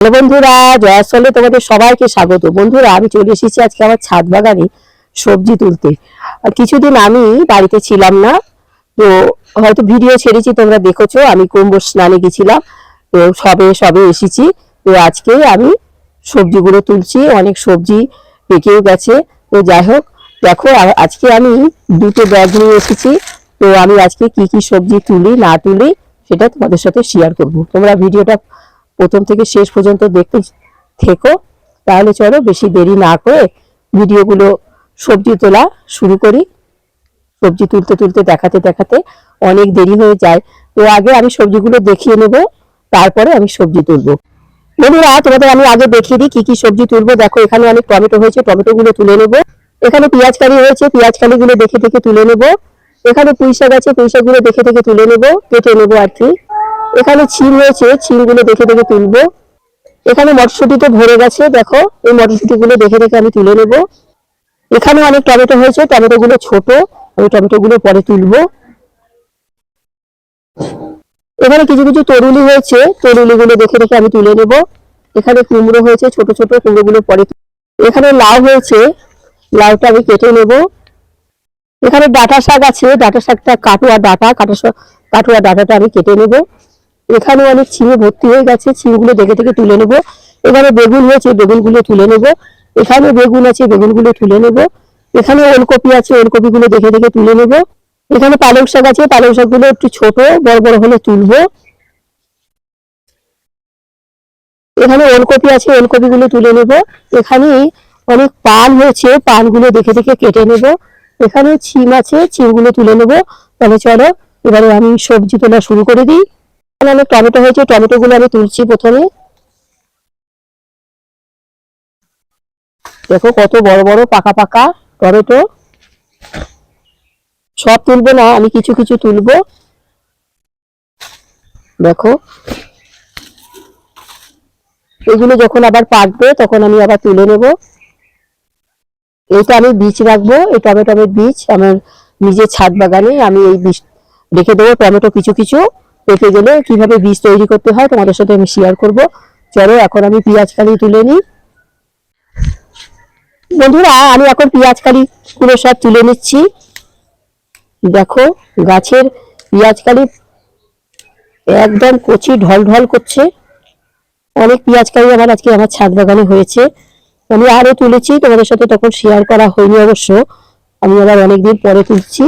Hello বন্ধুরা, জয়াসলে তোমাদের সবাইকে স্বাগত। বন্ধুরা, আমি চলে এসেছি আজকে আমার ছাদ বাগানে সবজি তুলতে। কিছুদিন আমি বাড়িতে ছিলাম না, তো হয়তো ভিডিও ছেড়েছি, তোমরা দেখেছো। আমি কুম্ভ স্নানে গেছিলাম, তো সবে সবে এসেছি। তো আজকে আমি সবজিগুলো তুলছি, অনেক সবজি পেকেও গেছে। তো যাই হোক, দেখো আজকে আমি দুটো ব্যাগ নিয়ে এসেছি। তো আমি আজকে কি কি সবজি তুলি না তুলি সেটা তোমাদের সাথে শেয়ার করব। তোমরা ভিডিওটা প্রথম থেকে শেষ পর্যন্ত দেখতে থেকো। তাহলে চলো বেশি দেরি না করে ভিডিওগুলো সবজি তোলা শুরু করি। সবজি তুলতে তুলতে দেখাতে দেখাতে অনেক দেরি হয়ে যায়। তো আগে আমি সবজিগুলো দেখিয়ে নেব, তারপরে আমি সবজি তুলবো। বন্ধুরা, তোমাদের আমি আগে দেখিয়ে দিই কি কি সবজি তুলবো। দেখো, এখানে অনেক টমেটো হয়েছে, টমেটোগুলো তুলে নেব। এখানে পেঁয়াজ কালি হয়েছে, পেঁয়াজ কালিগুলো দেখে দেখে তুলে নেব। এখানে পুঁই শাক আছে, পুঁই শাকগুলো দেখে দেখে তুলে নেব, কেটে নেবো আর কি। এখানে ছিম রয়েছে, ছিমগুলো দেখে দেখে তুলবো। এখানে মটরশুঁটিতে ভরে গেছে, দেখো এই মটরশুঁটিগুলো দেখে দেখে আমি তুলে নেব। এখানে অনেক টমেটো হয়েছে, টমেটোগুলো ছোট, আমি টমেটোগুলো পরে তুলবো। এখানে কিছু কিছু তরুলি হয়েছে, তরুলিগুলো দেখে দেখে আমি তুলে নেব। এখানে কুমড়ো হয়েছে, ছোট ছোট কুমড়োগুলো পরে। এখানে লাউ হয়েছে, লাউটা আমি কেটে নেব। এখানে ডাঁটা শাক আছে, ডাঁটা শাকটা কাটুয়া ডাঁটা, কাটুয়া ডাঁটাটা আমি কেটে নেব। এখানে অনেক ছিমে ভর্তি হয়ে গেছে, ছিমগুলো দেখে দেখে তুলে নেব। এখানে বেগুন হয়েছে, বেগুনগুলো তুলে নেব। এখানে বেগুন আছে, বেগুনগুলো তুলে নেব। এখানে ওলকপি আছে, ওলকপিগুলো দেখে দেখে তুলে নেব। এখানে পালং শাক আছে, পালং শাকগুলো একটু ছোট, বড় বড় হলে তুলবো। এখানে ওলকপি আছে, ওলকপিগুলো তুলে নেব। এখানে অনেক পান হয়েছে, পানগুলো দেখে দেখে কেটে নেব। এখানে ছিম আছে, ছিমগুলো তুলে নেব। তাহলে চলো এবারে আমি সবজি তোলা শুরু করে দিই। এখানে অনেক টমেটো হয়েছে, টমেটোগুলো আমি তুলছি প্রথমে। দেখো কত বড় বড় পাকা পাকা টমেটো। সব তুলবো না, আমি কিছু কিছু তুলবো। দেখো, এগুলো যখন আবার পাকবে তখন আমি আবার তুলে নেব। এইটা আমি বীজ রাখবো, এই টমেটোর বীজ আমার নিজের ছাদ বাগানে আমি এই বীজ রেখে দেবো। টমেটো কিছু কিছু পেকে গেলে কিভাবে বীজ তৈরি করতে হয় তোমাদের সাথে আমি শেয়ার করব। চলো এখন আমি পেঁয়াজ কালি তুলে নিই। বন্ধুরা, আমি এখন পেঁয়াজ কালি গুলো সব তুলে নিচ্ছি। দেখো, গাছের পেঁয়াজ কালি একদম কচি ঢল ঢল করছে। অনেক পেঁয়াজ কালি আমার আজকে আমার ছাদ বাগানে হয়েছে। আমি আরো তুলেছি, তোমাদের সাথে তখন শেয়ার করা হয়নি অবশ্য। আমি আবার অনেকদিন পরে তুলছি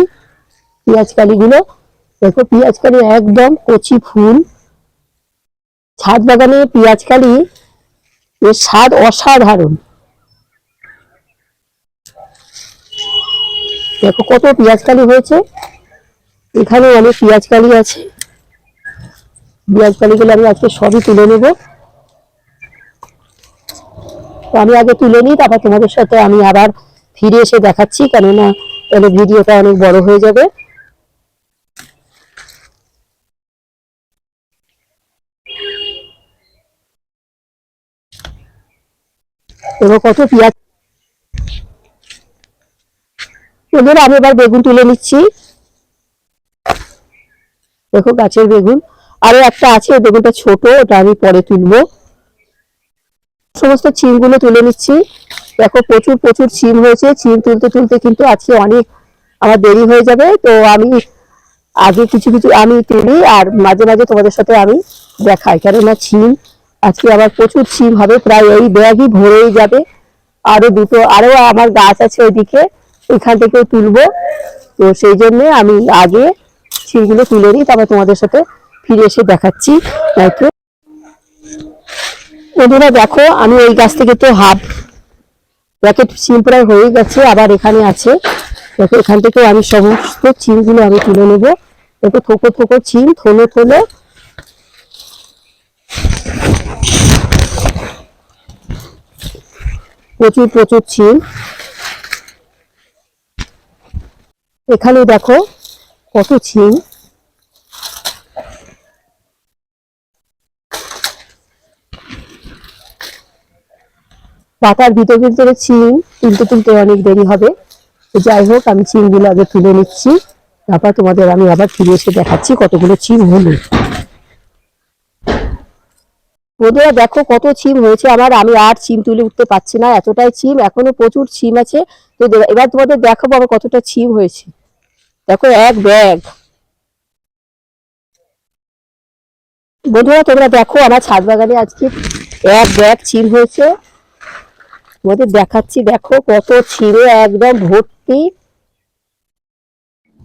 পেঁয়াজ কালিগুলো। দেখো, পেঁয়াজ কালি একদম কচি ফুল। ছাদ বাগানে পেঁয়াজ কালি এর স্বাদ অসাধারণ। দেখো কত পেঁয়াজ কালি হয়েছে। এখানে অনেক পেঁয়াজ কালি আছে, পেঁয়াজ কালিগুলো আমি আজকে সবই তুলে নেব। তো আমি আগে তুলে নিই, তারপর তোমাদের সাথে আমি আবার ফিরে এসে দেখাচ্ছি, কেননা তাহলে ভিডিওটা অনেক বড় হয়ে যাবে। এবার কত পেঁয়াজ। এবার আমি এবার বেগুন তুলে নিচ্ছি। দেখো গাছের বেগুন আরো একটা আছে, বেগুনটা ছোট, ওটা আমি পরে তুলবো। সমস্ত ছিমগুলো তুলে নিচ্ছি। দেখো প্রচুর প্রচুর ছিম হয়েছে, ছিম তুলতে তুলতে কিন্তু আজকে অনেক আমার দেরি হয়ে যাবে। তো আমি আগে কিছু কিছু আমি তুলি আর মাঝে মাঝে তোমাদের সাথে আমি দেখাই, কেননা ছিম আজকে আবার প্রচুর ছিম হবে, প্রায় এই ব্যাগই ভরেই যাবে। আরো দুটো আরো আমার গাছ আছে ওইদিকে, ওইখান থেকেও তুলবো। তো সেই জন্য আমি আগে ছিমগুলো তুলে নিই, তারপর তোমাদের সাথে ফিরে এসে দেখাচ্ছি। একটু বন্ধুরা দেখো, আমি এই গাছ থেকে তো হাফ প্যাকেট ছিম প্রায় হয়ে গেছে, আবার এখানে আছে। দেখো, এখান থেকে আমি সমস্ত ছিমগুলো আমি তুলে নেবো। দেখো থোকো থোকো ছিম, থলো থলো। প্রচুর প্রচুর ছিম। এখানে দেখো কত ছিম। পাতার ভিতর ভিতরে ছিম তুলতে তুলতে অনেক দেরি হবে। যাই হোক, আমি ছিমগুলো আগে তুলে নিচ্ছি, তারপর তোমাদের আমি আবার ফিরে এসে দেখাচ্ছি কতগুলো ছিম হলো। বন্ধুরা দেখো কত ছিম হয়েছে আমার, আমি আর ছিম তুলে উঠতে পারছি না, এতটাই ছিম, এখনো প্রচুর ছিম আছে। তো এবার তোমাদের দেখাবো আমার কতটা ছিম হয়েছে। দেখো এক ব্যাগ। বন্ধুরা তোমরা দেখো আমার ছাদ বাগানে আজকে এক ব্যাগ ছিম হয়েছে, তোমাদের দেখাচ্ছি। দেখো কত ছিমে একদম ভর্তি।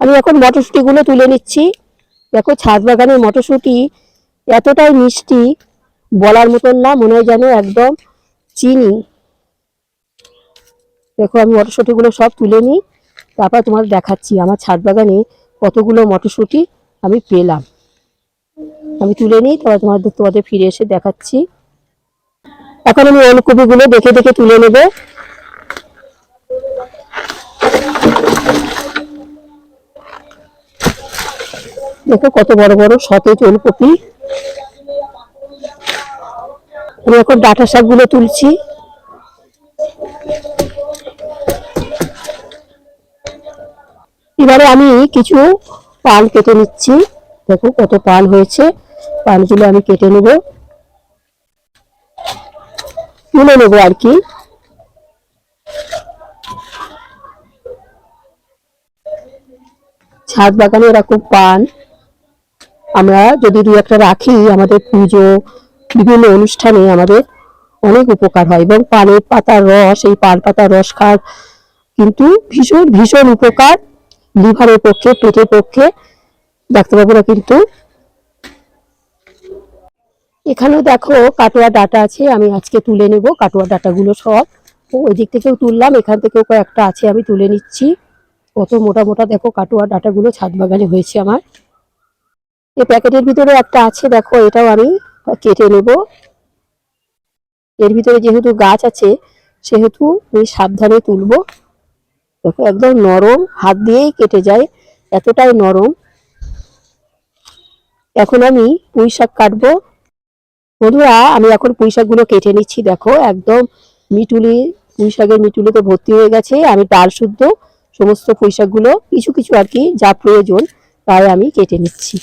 আমি এখন মটরশুঁটি গুলো তুলে নিচ্ছি। দেখো ছাদ বাগানের মটরশুঁটি এতটাই মিষ্টি, বলার মতন না, মনে হয় যেন একদম চিনি। দেখো আমি মটরশুঁটি গুলো সব তুলে নিই, তারপর তোমাদের দেখাচ্ছি আমার ছাদ বাগানে কতগুলো মটরশুঁটি আমি পেলাম। আমি তুলে নিই, তারপর তোমাদের ফিরে এসে দেখাচ্ছি। এখন আমি ওলকপি গুলো দেখে দেখে তুলে নেব। দেখো কত বড় বড় সতেজ ওলকপি। আমি এখন ডাঁটা শাক গুলো তুলছি। এবারে আমি কিছু পান কেটে নিচ্ছি। দেখো কত পান হয়েছে, পানগুলো আমি কেটে নেব, তুলে নেবো আর কি। ছাদ বাগানে এরকম পান আমরা যদি দু একটা রাখি, আমাদের পুজো বিভিন্ন অনুষ্ঠানে আমাদের অনেক উপকার হয়। এবং পানের পাতার রস, এই পান পাতার রস খাওয়ার কিন্তু ভীষণ ভীষণ উপকার লিভারের পক্ষে, পেটের পক্ষে। ডাক্তারবাবুরা কিন্তু, এখানেও দেখো কাটোয়া ডাঁটা আছে, আমি আজকে তুলে নেব কাটোয়া ডাঁটাগুলো সব। ওই দিক থেকেও তুললাম, এখান থেকেও কয়েকটা আছে, আমি তুলে নিচ্ছি। কত মোটা মোটা দেখো কাটোয়া ডাঁটাগুলো ছাদ বাগানে হয়েছে আমার। এই প্যাকেটের ভিতরে একটা আছে, দেখো এটাও আমি কেটে নেব। এর ভিতরে যেহেতু গাছ আছে সেহেতু আমি সাবধানে তুলবো। দেখো একদম নরম, হাত দিয়েই কেটে যায়, এতটাই নরম। এখন আমি পুঁই শাক কাটবো। বন্ধুরা আমি এখন পুঁই শাকগুলো কেটে নিচ্ছি। দেখো একদম মিটুলি, পুঁই শাকের মিটুলিতে ভর্তি হয়ে গেছে। আমি ডাল শুদ্ধ সমস্ত পুঁই শাকগুলো কিছু কিছু আর কি যা প্রয়োজন তাই আমি কেটে নিচ্ছি।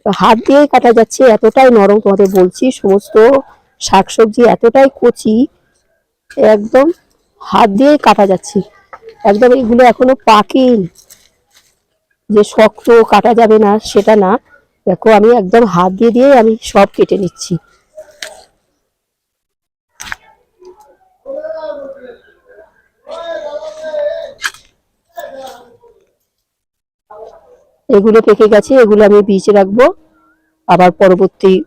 হাত দিয়ে কাটা যাচ্ছে, এতটাই নরম, তোমাদের বলছি। সমস্ত শাকসবজি এতটাই কচি, একদম হাত দিয়ে কাটা যাচ্ছে। একদম এগুলো এখনো পাকেনি, যে শক্ত কাটা যাবে না সেটা না। দেখো আমি একদম হাত দিয়ে দিয়ে আমি সব কেটে নিচ্ছি। এগুলো পেকে গেছে, এগুলো আমি বীজ রাখবো, আবার পরবর্তীতে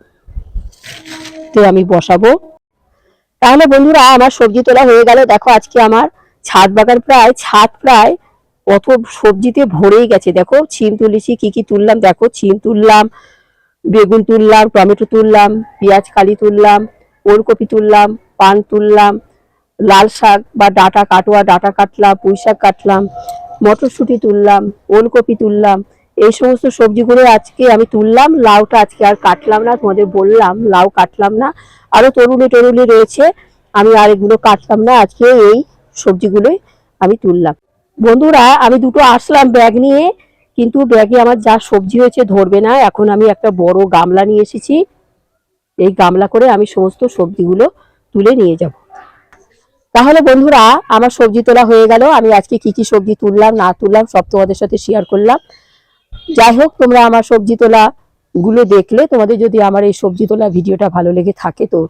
আমি বসাবো। তাহলে বন্ধুরা আমার সবজি তোলা হয়ে গেল। দেখো আজকে আমার ছাদ বাগান প্রায় কত সবজিতে ভরেই গেছে। দেখো ছিম তুলেছি, কি কি তুললাম দেখো, ছিম তুললাম, বেগুন তুললাম, টমেটো তুললাম, পেঁয়াজ কালি তুললাম, ওলকপি তুললাম, পান তুললাম, লাল শাক বা ডাঁটা, কাটোয়া ডাঁটা কাটলাম, পুঁই শাক কাটলাম, মটরশুঁটি তুললাম, ওলকপি তুললাম। এই সমস্ত সবজিগুলো আজকে আমি তুললাম। লাউটা আজকে আর কাটলাম না, তোমাদের বললাম লাউ কাটলাম না, আরো তরুলি টরুলি রয়েছে, আমি আর এগুলো কাটলাম না। আজকে এই সবজিগুলোই আমি তুললাম। বন্ধুরা আমি দুটো আসলাম ব্যাগ নিয়ে, কিন্তু ব্যাগে আমার যা সবজি হয়েছে ধরবে না। এখন আমি একটা বড় গামলা নিয়ে এসেছি, এই গামলা করে আমি সমস্ত সবজিগুলো তুলে নিয়ে যাব। তাহলে বন্ধুরা আমার সবজি তোলা হয়ে গেল। আমি আজকে কি কি সবজি তুললাম না তুললাম সব তোমাদের সাথে শেয়ার করলাম। যাই হোক, তোমরা আমার সবজি তোলা গুলো দেখলে, তোমাদের যদি আমার এই সবজি তোলা ভিডিওটা ভালো লেগে থাকে তো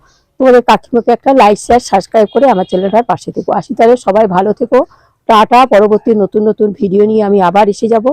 তোমাদের কাকিমাকে একটা লাইক শেয়ার সাবস্ক্রাইব করে আমার চ্যানেলটার পাশে থেকো। আসি তাহলে সবাই ভালো থেকো, টাটা। পরবর্তী নতুন নতুন ভিডিও নিয়ে আমি আবার এসে যাব।